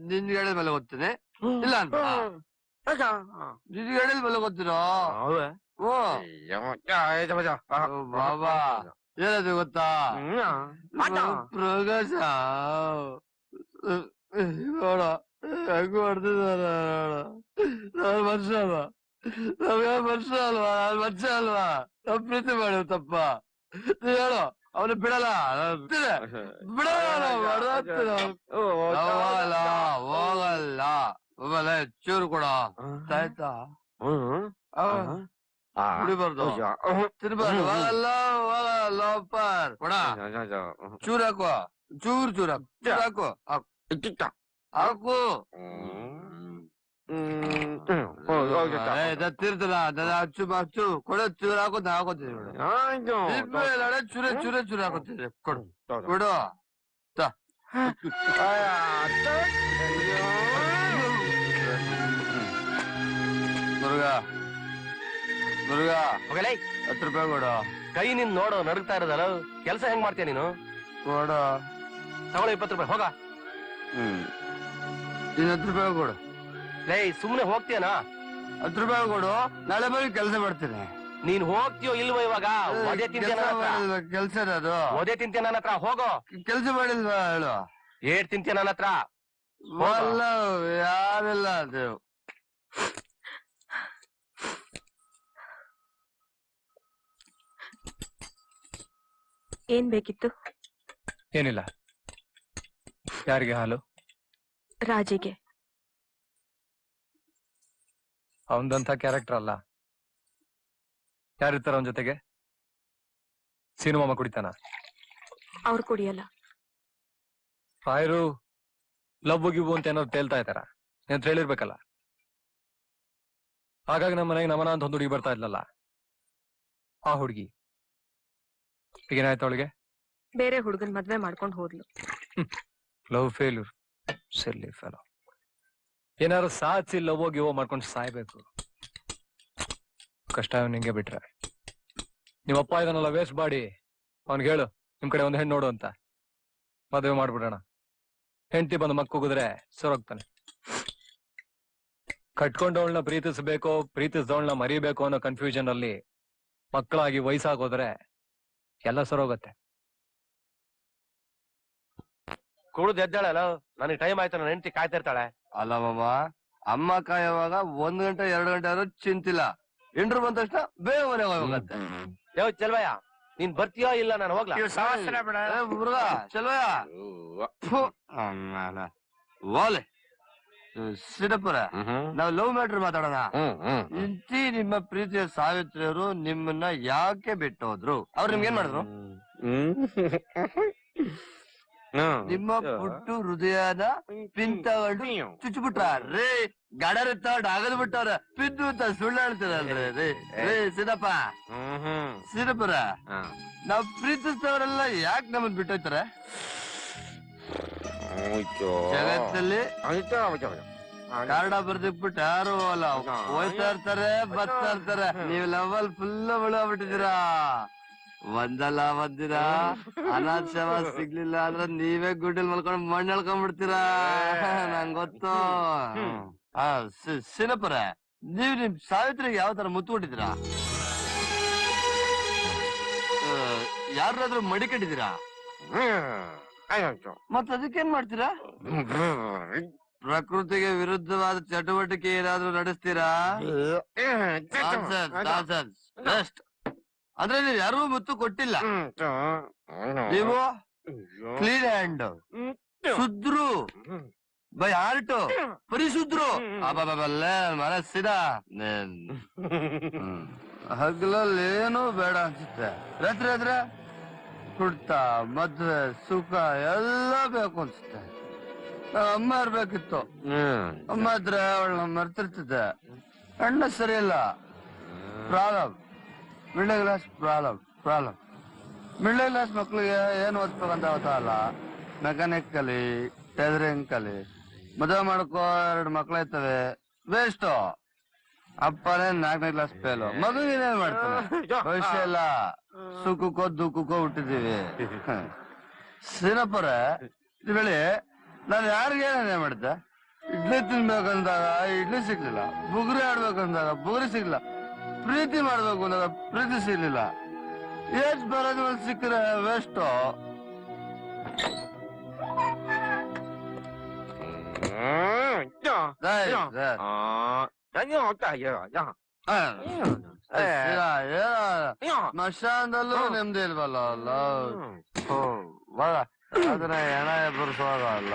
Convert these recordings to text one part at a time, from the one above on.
ನಿನ್ಗೆ ಹೇಳಿದ ಮೇಲೆ ಗೊತ್ತೇನೆ ಇಲ್ಲ ಅಂತ ನಿನ್ಗೆ ಹೇಳಿದ ಮೇಲೆ ಗೊತ್ತಿರೋ ಬಾಬಾ ಏನದು ಗೊತ್ತಾ ಪ್ರಕಾಶ ನೋಡ ಹೆಂಗ ಮಾಡ್ತಿದಾರ ನಾನ್ ಮನುಷ್ಯ ಅಲ್ವಾ ನಮ್ಗೆ ಮನುಷ್ಯ ಅಲ್ವಾ ನಾನ್ ಮನುಷ್ಯ ಅಲ್ವಾ ನಮ್ ಪ್ರೀತಿ ಮಾಡಿ ತಪ್ಪ ನೀವ್ ಹೇಳು ಅವನು ಬಿಡಲ್ಲ ಬಿಡಲ್ಲ ಹೋಗಲ್ಲ ಹೋಗಲ್ಲ ಚೂರು ಕೂಡ ಆಯ್ತಾ ಕುಡಿಬಾರ್ದು ತಿನ್ಬಾರ್ದು ಹೋಗಲ್ಲ ಹೋಗಲ್ಲ ಪರ್ ಕೊಡ ಚೂರ್ ಹಾಕುವ ಚೂರ್ ಹಾಕು ಹಾಕು ತಿರ್ತಲ್ಲ ಅಚ್ಚು ಅಚ್ಚು ಕೊಡ ಚೂರ್ ಹಾಕೋತ ಹಾಕೋತೀವಿ ಚೂರ ಹಾಕೋತೀವಿ ಕೊಡು ಕೊಡು ಮುರುಘಾ 10 ರೂಪಾಯಿ ಕೊಡು ಕೈ ನಿನ್ ನೋಡು ನಡುಗ್ತಾ ಇರೋದಲ್ಲ ಕೆಲಸ ಹೆಂಗ್ ಮಾಡ್ತೀಯ ನೀನು ಕೊಡು ತಗೊಳ್ಳೋ 20 ರೂಪಾಯಿ ಹೋಗ 10 ರೂಪಾಯಿ ಕೊಡು ಲೇ ಸುಮ್ನೆ ಹೋಗ್ತೀಯನಾ 10 ರೂಪಾಯಿ ಕೊಡು ನಾಳೆ ಬರೀ ಕೆಲಸ ಮಾಡ್ತೀನಿ ನೀನ್ ಹೋಗ್ತೀಯೋ ಇಲ್ವೋ ಇವಾಗ ಒದೆ ತಿಂತೀಯ ಕೆಲ್ಸ ಅದು ಒದೆ ತಿಂತೀಯ ನನ್ನ ಹತ್ರ ಹೋಗೋ ಕೆಲ್ಸ ಮಾಡಿಲ್ವಾ ಹೇಳು ಏಟ್ ತಿಂತೀಯ ನನ್ನ ಹತ್ರ ಯಾರಿಲ್ಲ ಅದು ಏನ್ ಬೇಕಿತ್ತು ಏನಿಲ್ಲ ಯಾರಿಗೆ ಹಾಲು ರಾಜಿಗೆ ಅವನದಂತ ಕ್ಯಾರೆಕ್ಟರ್ ಅಲ್ಲ ಯಾರಿರ್ತಾರ ಅವನ ಜೊತೆಗೆ ಸೀನುಮಾಮ ಕುಡಿತಾನ ಅವ್ರು ಕುಡಿಯಲ್ಲ ರಾಯರು ಲವ್ ಗಿವ್ ಅಂತ ಏನಾದ್ರು ತೇಲ್ತಾ ಇದ್ದಾರ ಅಂತ ಹೇಳಿರ್ಬೇಕಲ್ಲ ಹಾಗಾಗಿ ನಮ್ಮ ಮನೆಗೆ ನಮನ ಅಂತ ಒಂದು ಹುಡುಗಿ ಬರ್ತಾ ಇದ್ಲಲ್ಲ ಆ ಹುಡುಗಿ ಈಗೇನಾಯ್ತು ಅವಳಿಗೆ ಬೇರೆ ಹುಡುಗನ್ ಮದ್ವೆ ಮಾಡ್ಕೊಂಡು ಹೋದ್ಲು ಲವ್ ಫೇಲ್ಯೂರ್ ಸಿಲ್ಲಿ ಫೆಲೋ ಏನಾದ್ರು ಸಾಧಿಸಿ ಲವ್ ಗಿವ್ ಮಾಡ್ಕೊಂಡು ಸಾಯ್ಬೇಕು ಕಷ್ಟ ನಿಂಗೆ ಬಿಟ್ರೆ ನಿಮ್ಮಪ್ಪ ಇದನ್ನೆಲ್ಲ ವೇಸ್ಟ್ ಮಾಡಿ ಅವನ್ಗೆ ಹೇಳು ನಿಮ್ ಕಡೆ ಒಂದು ಹೆಣ್ಣು ನೋಡು ಅಂತ ಮದುವೆ ಮಾಡ್ಬಿಡೋಣ ಹೆಂಡತಿ ಬಂದು ಮಕ್ಕುಗಿದ್ರೆ ಸೊರಗ್ತಾನೆ ಕಟ್ಕೊಂಡವಳನ್ನ ಪ್ರೀತಿಸ್ಬೇಕೋ ಪ್ರೀತಿಸಿದವಳನ್ನ ಮರಿಬೇಕು ಅನ್ನೋ ಕನ್ಫ್ಯೂಷನ್ ಅಲ್ಲಿ ಮಕ್ಕಳಾಗಿ ವಯಸ್ಸಾಗೋದ್ರೆ ಎಲ್ಲ ಸರೋಗತ್ತೆ ಕುಡಿದು ಎದ್ದಾಳಲ್ಲ ನನಗೆ ಟೈಮ್ ಆಯ್ತು ನನ್ನ ಹೆಂಡತಿ ಕಾಯ್ತಾ ಇರ್ತಾಳೆ ಅಲ್ಲ ಬಾಬಾ ಅಮ್ಮ ಕಾಯುವಾಗ 1 ಗಂಟೆ 2 ಗಂಟೆ ಆದ್ರೂ ಚಿಂತಿಲ್ಲ ಇಂಟ್ರು ಬಂದ ತಕ್ಷಣ ಬೇಗ ಮನೆಗೆ ಹೋಗತ್ತೆ ಯಾವ ಚೆಲ್ವಯ್ಯ ನೀನ್ ಬರ್ತೀಯೋ ಇಲ್ಲ ನಾನು ಹೋಗ್ಲಾ ಚಲೋಯ ವಾಲೆ ಸಿಡಪುರ ನಾವ್ ಲವ್ ಮ್ಯಾಟ್ರ್ ಮಾತಾಡೋಣ ಇಂತಿ ನಿಮ್ಮ ಪ್ರೀತಿಯ ಸಾವಿತ್ರಿಯವರು ನಿಮ್ಮನ್ನ ಯಾಕೆ ಬಿಟ್ಟು ಹೋದ್ರು ಅವ್ರು ನಿಮ್ಗೆ ಏನ್ ಮಾಡಿದ್ರು ನಿಮ್ಮ ಪುಟ್ಟು ಹೃದಯನ ಪಿನ್ ತಗೊಂಡು ಚುಚ್ಚಿಬಿಟ್ರ ರೇ ಗಡರ್ ತಗೊಂಡು ಆಗದ್ ಬಿಟ್ಟವ್ರ ಪಿದ್ದು ಅಂತ ಸುಳ್ಳು ಹೇಳ್ತಿರಲ್ರಿ ರೇ ಸಿದಪ್ಪ ಸಿದಪುರ ನಾವ್ ಪ್ರೀತಿಸ್ತವ್ರೆಲ್ಲ ಯಾಕೆ ನಮ್ಮನ್ ಬಿಟ್ಟೋಯ್ತಾರ ಜಗತ್ತಲ್ಲಿ ಕನ್ನಡ ಬರ್ದಿಕ್ಬಿಟ್ಟು ಯಾರು ಅಲ್ಲ ಹೋಯ್ತಾ ಇರ್ತಾರೆ ಬರ್ತಾ ಇರ್ತಾರೆ ನೀವ್ ಲೆವೆಲ್ ಫುಲ್ ಬಿಟ್ಟಿದ್ದೀರಾ ಒಂದಲ್ಲ ಒಂದಿನ ಅನಾಥ ಶವ ಸಿಗ್ಲಿಲ್ಲ ಅಂದ್ರೆ ನೀವೇ ಗುಡ್ಡಲ್ ಮಲ್ಕೊಂಡ್ ಮಣ್ಣು ಎಳ್ಕೊಂಡ್ಬಿಡ್ತೀರಾ ನಂಗ್ ಗೊತ್ತು ಸಿನಪುರ ನೀವ್ ನಿಮ್ ಸಾವಿತ್ರಿಗೆ ಯಾವ ತರ ಮುತ್ತು ಕೊಟ್ಟಿದ್ದೀರಾ ಯಾರಾದ್ರೂ ಮಡಿ ಕಟ್ಟಿದ್ದೀರಾ ಮತ್ತ ಅದಕ್ಕೇನ್ ಮಾಡ್ತೀರಾ ಪ್ರಕೃತಿಗೆ ವಿರುದ್ಧವಾದ ಚಟುವಟಿಕೆ ಏನಾದ್ರೂ ನಡೆಸ್ತೀರಾ ಅಂದ್ರೆ ನೀವ್ ಯಾರಿಗೂ ಮುತ್ತು ಕೊಟ್ಟಿಲ್ಲ ನೀವು ಕ್ಲೀನ್ ಹ್ಯಾಂಡ್ ಶುದ್ರು ಬೈ ಹಾರ್ಟ್ ಪರಿಶುದ್ರು ಮನಸ್ಸಿದ ಹಗ್ಲಲ್ಲಿ ಏನೂ ಬೇಡ ಅನ್ಸುತ್ತೆ ರಾತ್ರಿ ಆದ್ರೆ ಕುಡ್ತ ಮದ್ವೆ ಸುಖ ಎಲ್ಲ ಬೇಕು ಅನ್ಸುತ್ತೆ ಅಮ್ಮ ಇರ್ಬೇಕಿತ್ತು ಅಮ್ಮ ಇದ್ರೆ ಅವಳನ್ನ ಮರ್ತಿರ್ತಿದ್ದೆ ಅಣ್ಣ ಸರಿ ಇಲ್ಲ problem middle class problem middle class ಮಕ್ಳಿಗೆ ಏನ್ ಓದ್ಬೇಕಂತ ಗೊತ್ತಾಗಲ್ಲ ಮೆಕ್ಯಾನಿಕ್ ಕಲಿ ಟೈಲರಿಂಗ್ ಕಲಿ ಮದುವೆ ಮಾಡ್ಕೋ 2 ಮಕ್ಳಾಯ್ತವೆ ವೇಸ್ಟ್ ಅಪ್ಪನೇ 4ನೇ ಕ್ಲಾಸ್ ಫೇಲು ಮಗುವಿನೇನ್ ಮಾಡ್ತಾನೆ ಭವಿಷ್ಯ ಇಲ್ಲ ಸುಖಕ್ಕೋ ದುಃಖಕ್ಕೋ ಹುಟ್ಟಿದೀವಿ ಸಿನಪುರ ಹೇಳಿ ನಾನು ಯಾರಿಗೆ ಏನೇ ಮಾಡ್ದೆ? ಇಡ್ಲಿ ತಿನ್ಬೇಕಂದಾಗ ಇಡ್ಲಿ ಸಿಗ್ಲಿಲ್ಲ, ಬುಗುರಿ ಆಡ್ಬೇಕಂದಾಗ ಬುಗುರಿ ಸಿಗ್ಲಿಲ್ಲ, ಪ್ರೀತಿ ಮಾಡ್ಬೇಕು ಅಂದಾಗ ಪ್ರೀತಿ ಸಿಗ್ಲಿಲ್ಲ. ಏಜ್ ಬರೋದು ಒಂದು ಸಿಕ್ಕರೆ ವೇಸ್ಟು. ಸ್ಮಶಾನದಲ್ಲೂ ನೆಮ್ಮದಿ ಇಲ್ವಲ್ಲ ಅಲ್ಲ. ಅದನ್ನ ಹೆಣ ಎಬ್ಬರಿಸುವಾಗ ಅಲ್ಲ.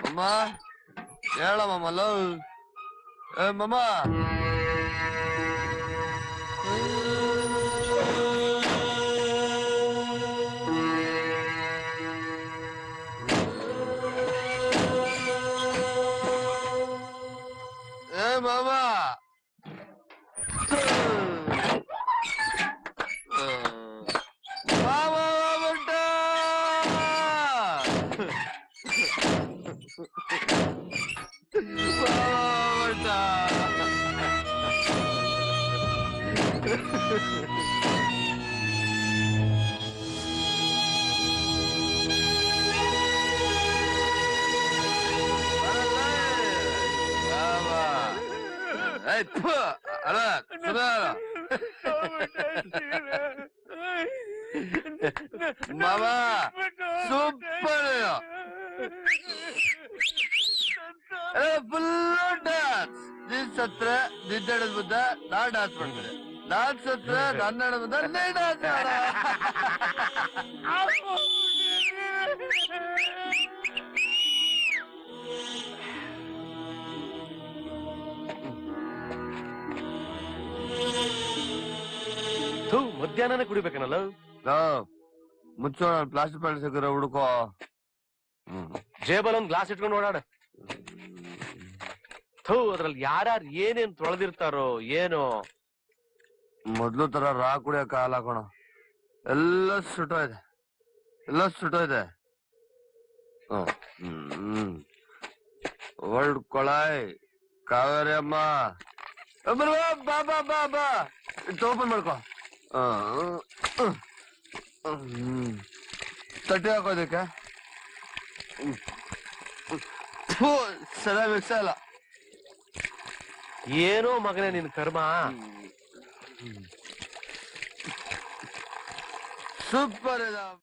ಅಮ್ಮ ಹೇಳಮ್ಮ ಲವ್. ಮಮ್ಮ ಮಾಮ ಮಾಮ ಸೂಪರ್ ಫುಲ್ ಡಾನ್ಸ್. ನೀನ್ ಸತ್ರ ನಿದ್ದೆಡದ್ ಬುದ್ಧ ನಾ ಡಾನ್ಸ್ ಮಾಡ್ತಾರೆ, ನಾನ್ ಸತ್ರ ನನ್ನ ಬುದ್ಧ ನೀ ಡಾನ್ಸ್ ಮಾಡ. ಮಧ್ಯಾಹ್ನನೇ ಕುಡಿಬೇಕನಲ್ಲ. ಮುಚ್ಚೋಣ ಪ್ಲಾಸ್ಟಿಕ್ ಪ್ಯಾಂಟ್ ಸಿಕ್ಕರೆ ಹುಡುಕೋ. ಜೇಬಲ್ ಒಂದ್ ಗ್ಲಾಸ್ ಇಟ್ಕೊಂಡು ಓಡಾಡ. ಅದ್ರಲ್ಲಿ ಯಾರ್ಯಾರು ಏನೇನ್ ತೊಳೆದಿರ್ತಾರೋ ಏನೋ. ಮೊದ್ಲು ತರ ರಾ ಕುಡಿಯೋ ಕಾಲ ಹಾಕೋಣ. ಎಲ್ಲ ಸುಟ್ಟೋಯ್ದೆ, ಎಲ್ಲ ಸುಟ್ಟೋಯ್ದೆ. ವರ್ಲ್ಡ್ ಕೊಳಾಯ್ ಕಾವೇರಿ ಅಮ್ಮ ಬಾ ಬಾ ಬಾ ಬಾ ಓಪನ್ ಮಾಡ್ಕೊ. ತಟ್ಟೆ ಹಾಕೋದಕ್ಕೆ ಸದಾ ಮಿಕ್ಸ್ ಅಲ್ಲ. ಏನೋ ಮಗನೇ ನಿನ್ ಕರ್ಮ. ಸೂಪರ್